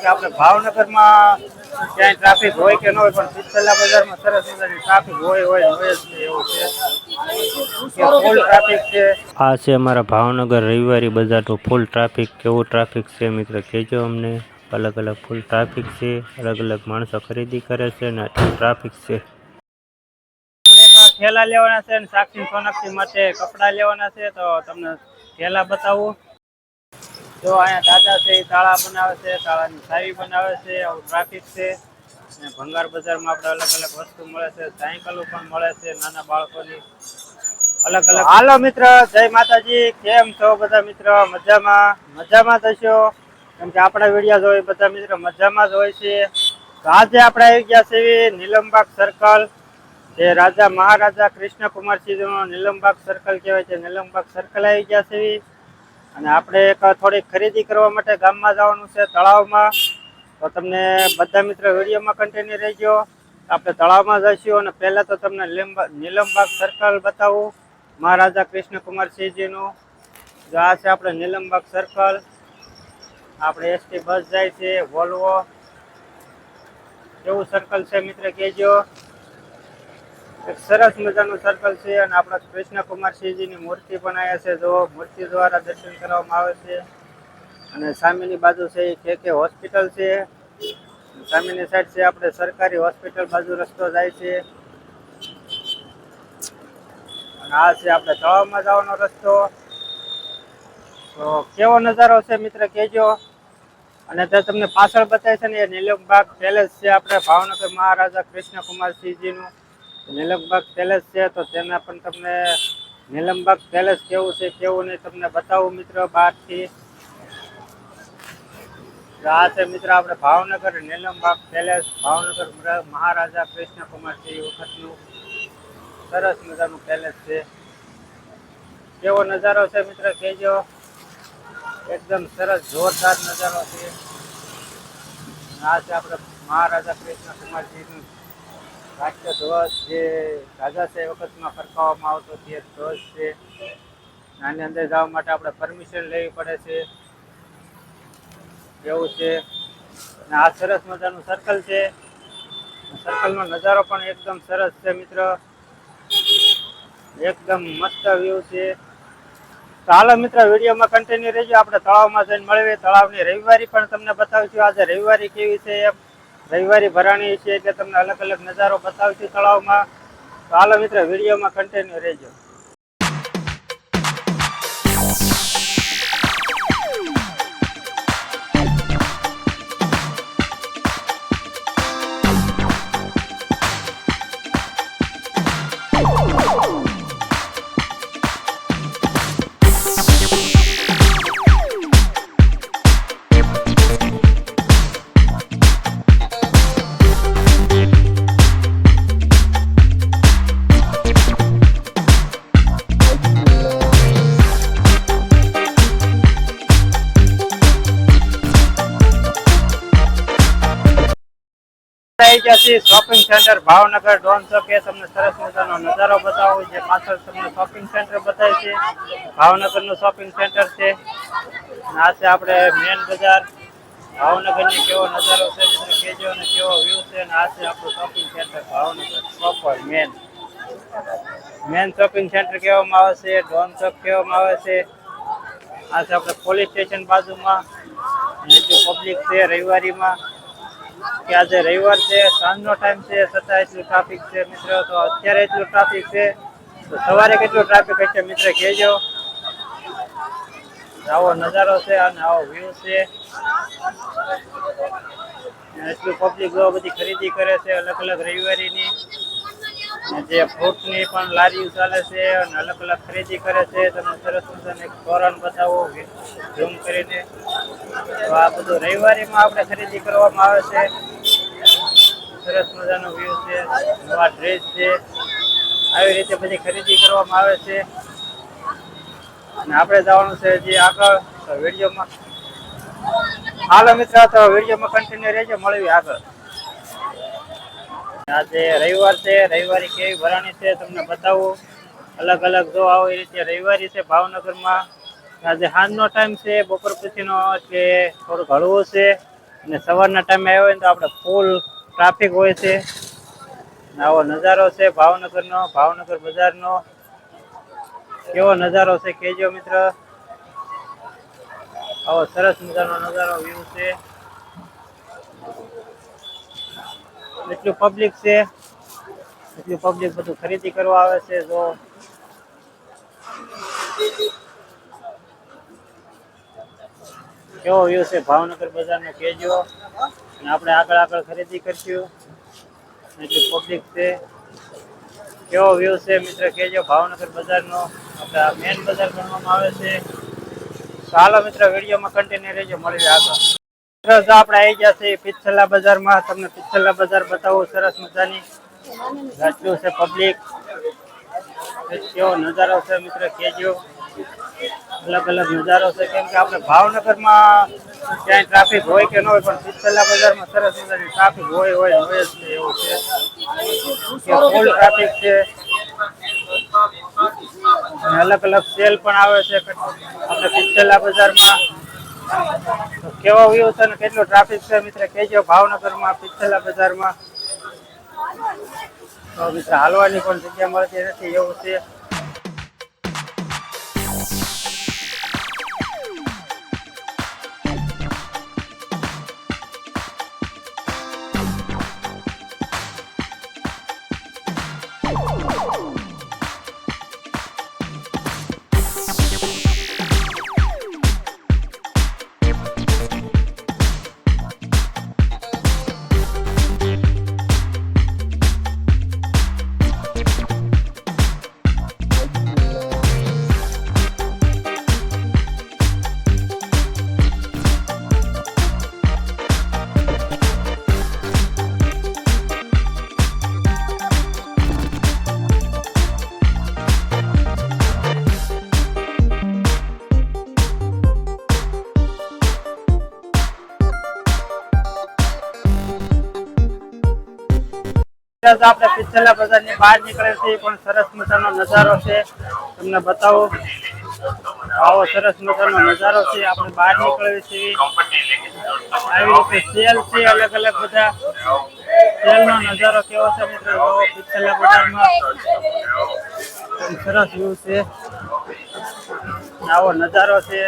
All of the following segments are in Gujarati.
કે આપણે ભાવનગરમાં ક્યાંય ટ્રાફિક હોય કે ન હોય, પણ પિત્તલા બજારમાં સરસ મજાની ટ્રાફિક હોય જ નહીં એવું છે કે ફૂલ ટ્રાફિક છે. આ છે અમારા ભાવનગર રવિવારી બજારનું ફૂલ ટ્રાફિક. કેવું ટ્રાફિક છે મિત્ર કહેજો અમને. અલગ અલગ ફૂલ ટ્રાફિક છે, અલગ અલગ માણસો ખરીદી કરે છે અને ટ્રાફિક છે. થેલા લેવાના છે ને સાક્ષી સોનાક્ષી માટે કપડા લેવાના છે, તો તમને થેલા બતાવું. જો અહીંયા દાદા છે એ તાળા બનાવે છે, તાળાની ચાવી બનાવે છે. આવું ટ્રાફિક છે. અને ભંગાર બજારમાં આપણે અલગ અલગ વસ્તુ મળે છે, સાયકલો પણ મળે છે નાના બાળકોની અલગ અલગ. હાલો મિત્ર, જય માતાજી. કેમ છો બધા મિત્ર? મજામાં થશો, કેમ કે આપણા વિડીયો જોઈ બધા મિત્ર મજામાં જ હોય છે. તો આજે આપણે આવી ગયા છીએ નીલમબાગ સર્કલ, જે રાજા મહારાજા કૃષ્ણકુમારસિંહનું નીલમબાગ સર્કલ કહેવાય છે. નીલમબાગ સર્કલ આવી ગયા છે અને આપણે એક થોડીક ખરીદી કરવા માટે ગામમાં જવાનું છે, તળાવમાં. તો તમને બધા મિત્ર વિડીયોમાં કન્ટિન્યુ રહેજો. આપણે તળાવમાં જઈશું અને પહેલા તો તમને નીલમબાગ સર્કલ બતાવું મહારાજા કૃષ્ણકુમારસિંહજીનું. જો આ છે આપણે નીલમબાગ સર્કલ. આપણે એસટી બસ જાય છે, વોલ્વો. કેવું સર્કલ છે મિત્ર કહેજો. એક સરસ મજાનું સર્કલ છે અને આપણા કૃષ્ણકુમારસિંહજીની મૂર્તિ પણ આવ્યા છે. જો મૂર્તિ દ્વારા દર્શન કરવામાં આવે છે. અને સામેની બાજુ છે એ કે હોસ્પિટલ છે. સામેની સાઈડ છે આપણે સરકારી હોસ્પિટલ બાજુ રસ્તો જાય છે. અને આ છે આપણે તળાવમાં જવાનો રસ્તો. તો કેવો નજારો છે મિત્ર કહેજો. અને તે તમને પાછળ બતાવે છે ને એ નીલમબાગ પેલેસ છે, આપણે ભાવનગર મહારાજા કૃષ્ણકુમારસિંહજીનું નીલમબાગ પેલેસ છે. તો તેના પણ તમને નીલમબાગ પેલેસ કેવું છે કેવું નહીં તમને બતાવું મિત્ર બહારથી. આ છે મિત્ર આપણે ભાવનગર નીલમબાગ પેલેસ, ભાવનગર મહારાજા કૃષ્ણકુમારસિંહ વખતનું સરસ મજાનું પેલેસ છે. કેવો નજારો છે મિત્ર કહેજો. એકદમ સરસ જોરદાર નજારો છે. આ છે આપણે મહારાજા કૃષ્ણકુમારસિંહનું રાષ્ટ્ર ધ્વજ, જે રાજાશાહી વખતમાં ફરકાવવામાં આવતો તે ધ્વજ છે. આની અંદર જવા માટે આપણે પરમિશન લેવી પડે છે એવું છે. અને આ સરસ મજાનું સર્કલ છે. સર્કલનો નજારો પણ એકદમ સરસ છે મિત્ર. એકદમ મસ્ત વ્યૂ છે. તો હાલો મિત્ર, વિડીયોમાં કન્ટિન્યુ રહેજો. આપણે તળાવમાં જઈને મળીએ. તળાવની રવિવારી પણ તમને બતાવશું. આજે રવિવારી કેવી છે એમ, રવિવારી ભરાણી છે એટલે તમને અલગ અલગ નજારો બતાવશું તળાવમાં. તો હાલો મિત્ર, વિડીયોમાં કન્ટિન્યુ રહેજો. શોપિંગ સેન્ટર ભાવનગર ડોન ચોકે તમને સરસ મજાનો નજારો બતાવું. જે પાછળ તમને શોપિંગ સેન્ટર બતાવે છે, ભાવનગરનું શોપિંગ સેન્ટર છે. આ છે આપણે મેન બજાર ભાવનગરની. કેવો નજારો છે કહેજો અને કેવો વ્યૂ છે. અને આ છે આપણું shopping centre Bhavnagar proper main shopping centre કહેવામાં આવે છે, ડોન ચોક કહેવામાં આવે છે. આ છે આપણે પોલીસ સ્ટેશન બાજુમાં. એટલું પબ્લિક છે રવિવારીમાં, કે આજે રવિવાર છે, સાંજનો ટાઈમ છે, છતાં એટલું ટ્રાફિક છે મિત્ર. તો અત્યારે એટલું ટ્રાફિક છે, તો સવારે કેટલું ટ્રાફિક હશે મિત્ર કહેજો. આવો નજારો છે અને આવો વ્યૂ છે. એટલું પબ્લિક બધી ખરીદી કરે છે અલગ અલગ રવિવારીની. જે ફ્રૂટની પણ લારીઓ ચાલે છે અને અલગ અલગ ખરીદી કરે છે. તમને સરસ મજાને તોરણ બતાવો ઝૂમ કરીને. તો આ બધું રવિવારીમાં આપણે ખરીદી કરવામાં આવે છે. સરસ મજાનો વ્યૂ છે, નવા ડ્રેસ છે, આવી રીતે બધી ખરીદી કરવામાં આવે છે. અને આપણે જવાનું છે હજી આગળ વિડીયોમાં. હાલો મિત્ર, તો વિડીયોમાં કન્ટિન્યુ રહેજો, મળીએ આગળ. આજે રવિવાર છે, રવિવારી કેવી ભરાણી છે તમને બતાવું. અલગ અલગ જો આવો એ રીતે રવિવારી છે ભાવનગરમાં. આજે સાંજનો ટાઈમ છે, બપોર પછીનો, એટલે થોડુંક હળવું છે. અને સવારના ટાઈમે આવ્યો હોય તો આપણે ફૂલ ટ્રાફિક હોય છે. આવો નજારો છે ભાવનગરનો, ભાવનગર બજારનો. કેવો નજારો છે કેજો મિત્ર. આવો સરસ મજાનો નજારો વ્યૂ છે. એટલું પબ્લિક છે, એટલું પબ્લિક બધું ખરીદી કરવા આવે છે. જો કેવો વ્યૂ છે ભાવનગર બજારનો કેજો. અને આપણે આગળ ખરીદી કરશું. એટલું પબ્લિક છે. કેવો વ્યૂ છે મિત્ર કેજો ભાવનગર બજારનો. આપણે મેન બજાર ગણવામાં આવે છે. ચાલો મિત્ર વિડીયોમાં કન્ટિન્યુ રહેજો, મળીએ આગળ. આપણે આવી ગયા છીએ પિચ્છલા બજારમાં. તમને પિચ્છલા બજાર બતાવું સરસ મજાની. આટલું છે પબ્લિક. કેવો નજારો છે મિત્ર કેજો. અલગ અલગ નજારો છે, કેમ કે આપણે ભાવનગરમાં ક્યાંય ટ્રાફિક હોય કે ન હોય, પણ પિચ્છલા બજારમાં સરસ મજાની ટ્રાફિક હોય જ છે. એવું છે કે ફૂલ ટ્રાફિક છે. અલગ અલગ સેલ પણ આવે છે આપણે પિચ્છલા બજારમાં. કેવો વ્યૂ છે ને કેટલો ટ્રાફિક છે મિત્ર કેજો ભાવનગરમાં પિચ્છલા બજારમાં. તો મિત્ર હાલવાની પણ જગ્યા મળતી નથી એવું છે. આપણે પિચ્છલા બજારની બહાર નીકળે છે, પણ સરસ મજાનો નજારો છે. તમને બતાવો આવો સરસ મજાનો નજારો છે. આપણે બહાર નીકળીએ છીએ આવી રીતે સેલ છે, અલગ અલગ બધા સેલનો નજારો કેવો છે મિત્રો પિચ્છલા બજારમાં. સરસ વ્યૂ છે, આવો નજારો છે.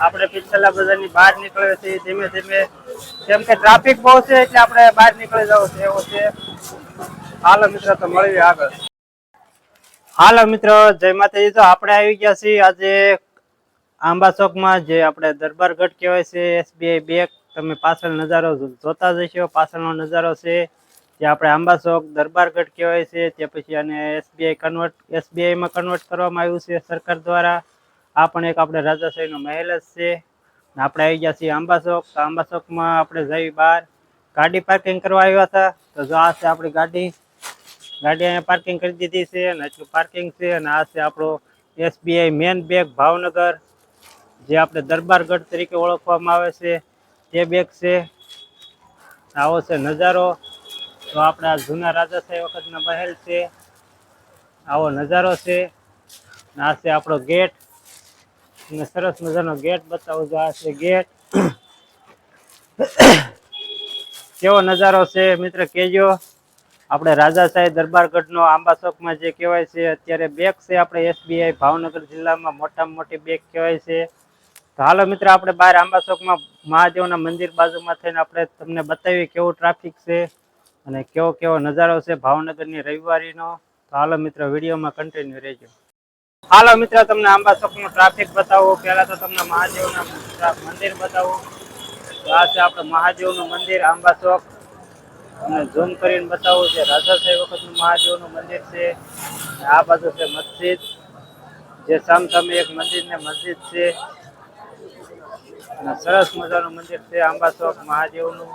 આપણે પિચ્છલા બજારની બહાર નીકળીએ છીએ ધીમે ધીમે, કેમ કે ટ્રાફિક બહુ છે એટલે આપણે બહાર નીકળી જવું છે એવું છે. હાલો મિત્રો તો મળીએ આગળ. હાલો મિત્રો જય માતાજી. તો આપણે આવી ગયા છીએ આજે આંબા ચોકમાં, જે આપણે દરબારગઢ કહેવાય છે. SBI બેંક તમે પાછળ નજારો જોતા જશો. પાછળનો નજારો છે જે આપણે આંબા ચોક દરબારગઢ કહેવાય છે. તે પછી આને SBI માં કન્વર્ટ કરવામાં આવ્યું છે સરકાર દ્વારા. આ પણ એક આપણે રાજાશાહીનો મહેલ જ છે. આપણે આવી ગયા છીએ આંબા ચોક. આંબા ચોકમાં આપણે જઈ બહાર ગાડી પાર્કિંગ કરવા આવ્યા હતા. તો જો આ છે આપણી ગાડી અહીંયા પાર્કિંગ કરી દીધી છે, અને એટલું પાર્કિંગ છે. અને આ છે આપણો SBI મેન બેંક ભાવનગર, જે આપણે દરબારગઢ તરીકે ઓળખવામાં આવે છે તે બેંક છે. આવો છે નજારો. તો આપણે આ જૂના રાજાશાહી વખતના મહેલ છે. આવો નજારો છે. આ છે આપણો ગેટ, અને સરસ મજાનો ગેટ બતાવું છું. આ છે ગેટ. કેવો નજારો છે મિત્ર કેજો. આપણે રાજાશાહી દરબારગઢનો આંબા ચોકમાં જે કહેવાય છે અત્યારે બેંક છે આપણે SBI ભાવનગર જિલ્લામાં મોટામાં મોટી બેંક કહેવાય છે. તો હાલો મિત્ર આપણે બહાર આંબા ચોકમાં મહાદેવના મંદિર બાજુમાં થઈને આપણે તમને બતાવીએ કેવું ટ્રાફિક છે અને કેવો નજારો છે ભાવનગરની રવિવારીનો. તો હાલો મિત્ર વિડીયોમાં કન્ટિન્યુ રહેજો. હાલો મિત્ર તમને આંબા ચોકનું ટ્રાફિક બતાવું. પહેલા તો તમને મહાદેવના મંદિર બતાવું. આ છે આપણે મહાદેવનું મંદિર આંબા ચોક. તમને ઝૂમ કરીને બતાવું છે રાજાશાહી વખતનું મહાદેવનું મંદિર છે. આ બાજુ છે મસ્જિદ, જે સામે એક મંદિર ને મસ્જિદ છે. અને સરસ મજાનું મંદિર છે આંબા ચોક મહાદેવનું.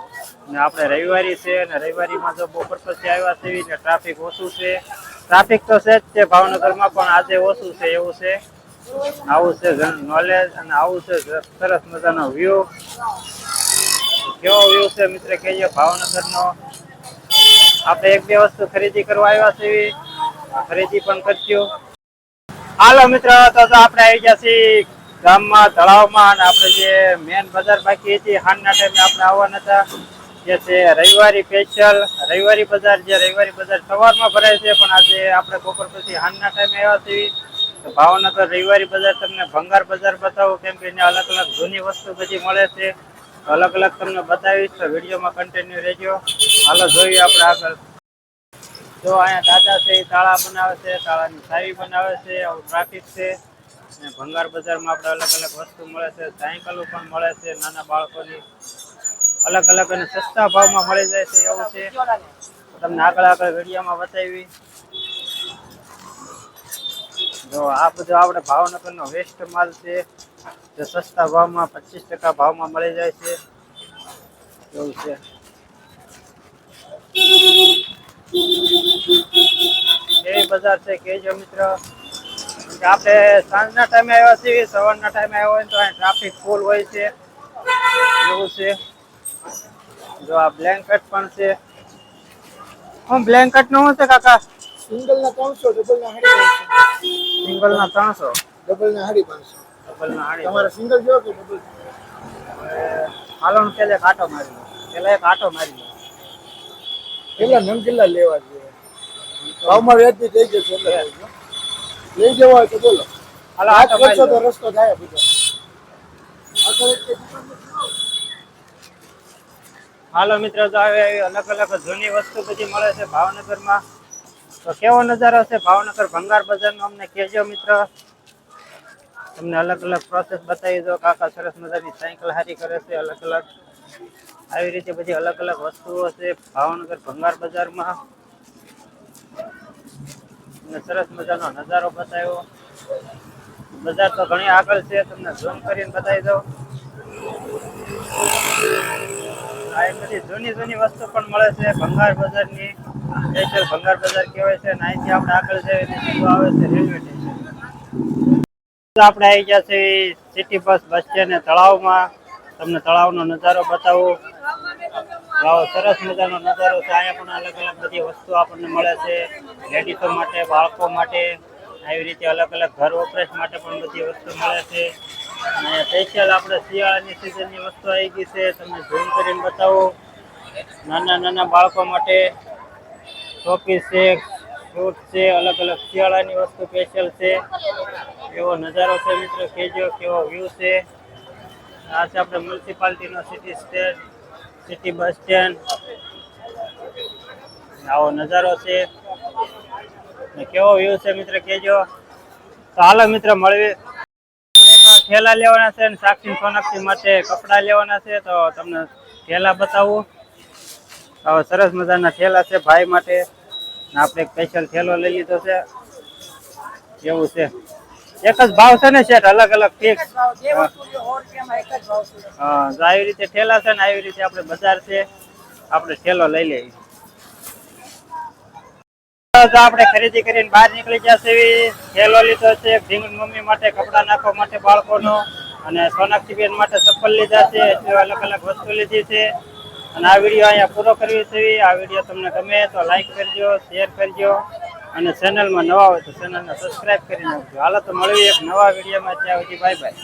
અને આપણે રવિવારી છે, અને રવિવારીમાં જો બપોર પછી આવ્યા છે ને ટ્રાફિક ઓછું છે. ટ્રાફિક તો છે જ છે ભાવનગરમાં, પણ આજે ઓછું છે એવું છે. આવું છે નોલેજ, અને આવું છે સરસ મજાનો વ્યૂ. કેવો વ્યૂ છે મિત્ર કહીએ ભાવનગરનો. આપણે એક બે વસ્તુ ખરીદી કરવા આવ્યા છીએ, ખરીદી પણ કરશું. હાલો મિત્ર તો આપણે આવી ગયા છીએ ગામમાં તળાવમાં અને આપણે જે મેન બજાર બાકી હતી હાંજના ટાઈમે આપણે આવવાના હતા જે છે રવિવારી સ્પેશિયલ રવિવારી બજાર. જે રવિવારી બજાર સવારમાં ભરાય છે પણ આજે આપણે બપોર પછી હાંજના ટાઈમે આવ્યા છીએ. તો ભાવનગર રવિવારી બજાર તમને ભંગાર બજાર બતાવું કેમ કે અહીંયા અલગ અલગ જૂની વસ્તુ બધી મળે છે. અલગ અલગ તમને બતાવીશ તો વિડીયોમાં કન્ટિન્યુ રહેજો. હાલો જોઈએ આપણે આગળ. જો અહીંયા દાદા છે એ તાળા બનાવે છે, તાળાની ચાવી બનાવે છે, આવું ટ્રાફિક છે. અને ભંગાર બજારમાં આપણે અલગ અલગ વસ્તુ મળે છે, સાયકલો પણ મળે છે નાના બાળકોની. અલગ અલગ અને સસ્તા ભાવમાં મળી જાય છે એવું છે. તમને આગળ વિડીયોમાં બતાવી. જો આ બધું આપણે ભાવનગરનો વેસ્ટ માલ છે જે સસ્તા ભાવમાં 25% ભાવમાં મળી જાય છે એવું છે. એવી બજાર છે કેજો મિત્ર. આપણે સાંજના ટાઈમે આવ્યા છીએ, સવારના ટાઈમે આવ્યા હોય તો અહીં ટ્રાફિક ફૂલ હોય છે એવું છે. જો આ બ્લેન્કેટ પણ છે. હું બ્લેન્કેટ નું શું છે કાકા? સિંગલ ના 300, ડબલ ના 550. સિંગલ ના 300, ડબલ ના 550. ડબલ ના 550. તમારે સિંગલ જો કે ડબલ? હાલો પેલે એક આટો મારી લો. પેલા એક આટો મારી લો. કેટલા નંગ કેટલા લેવા જોઈએ? ભાવમાં વ્યાજબી થઈ જશે એટલે લઈ જવા હોય તો બોલો. હાલો આજ આટો મારી કરશો તો લો. રસ્તો થાય બીજો. હાલો મિત્ર, તો હવે અલગ અલગ જૂની વસ્તુ બધી મળે છે ભાવનગરમાં. તો કેવો નજારો છે ભાવનગર ભંગાર બજારનો અમને કહેજો મિત્ર. તમને અલગ અલગ પ્રોસેસ બતાવી દો. કાકા સરસ મજાની સાયકલ હારી કરે છે. અલગ અલગ આવી રીતે બધી અલગ અલગ વસ્તુઓ છે ભાવનગર ભંગાર બજારમાં. તમને સરસ મજાનો નજારો બતાવ્યો. બજાર તો ઘણી આગળ છે, તમને ઝૂમ કરીને બતાવી દઉં. આ બધી જૂની વસ્તુ પણ મળે છે ભંગાર બજારની. સ્પેશિયલ ભંગાર બજાર કહેવાય છે. અહીંથી આપણે આગળ જઈએ તો સીધું આવે છે રેલવે સ્ટેશન. આપણે આવી ગયા છે સિટી બસ સ્ટેન્ડ તળાવમાં. તમને તળાવનો નજારો બતાવું. આવો સરસ મજાનો નજારો છે. અહીંયા પણ અલગ અલગ બધી વસ્તુ આપણને મળે છે લેડીઝો માટે, બાળકો માટે. આવી રીતે અલગ અલગ ઘર વપરાશ માટે પણ બધી વસ્તુ મળે છે. અને સ્પેશિયલ આપણે શિયાળાની સિઝનની વસ્તુ આવી ગઈ છે. તમને ઝૂમ કરીને બતાવો. નાના નાના બાળકો માટે ટોપી છે, સૂટ છે, અલગ અલગ શિયાળાની વસ્તુ સ્પેશિયલ છે. એવો નજારો છે મિત્રો, કહેજો કેવો વ્યૂ છે. આ છે આપણે મ્યુનિસિપાલિટીનો સિટી બસ સ્ટેન્ડ. આવો નજારો છે ને કેવો વ્યૂ છે મિત્ર કહેજો. તો હાલો મિત્ર મળવી. થેલા લેવાના છે ને સાક્ષી સોનાક્ષી માટે કપડા લેવાના છે તો તમને થેલા બતાવું. સરસ મજાના થેલા છે ભાઈ માટે. આપણે એક સ્પેશિયલ થેલો લઈ લીધો છે એવું છે. એક જ ભાવ છે ને શેઠ? અલગ અલગ ફિક્સ? હા, તો આવી રીતે થેલા છે ને આવી રીતે આપણે બજાર છે, આપણે થેલો લઈ લઈએ. આપણે ખરીદી કરીને બહાર નીકળી જશે. થેલો લીધો છે ઢીંગણ મમ્મી માટે, કપડા નાખવા માટે બાળકોનો, અને સોનાક્ષી બેન માટે ચપ્પલ લીધા છે. અલગ અલગ વસ્તુ લીધી છે. અને આ વિડીયો અહીંયા પૂરો કરવી છે. આ વિડીયો તમને ગમે તો લાઈક કરજો, શેર કરજો, અને ચેનલમાં નવા હોય તો ચેનલને સબસ્ક્રાઈબ કરી નાખજો. હાલો તો મળીએ એક નવા વિડીયોમાં. ત્યાં સુધી બાય બાય.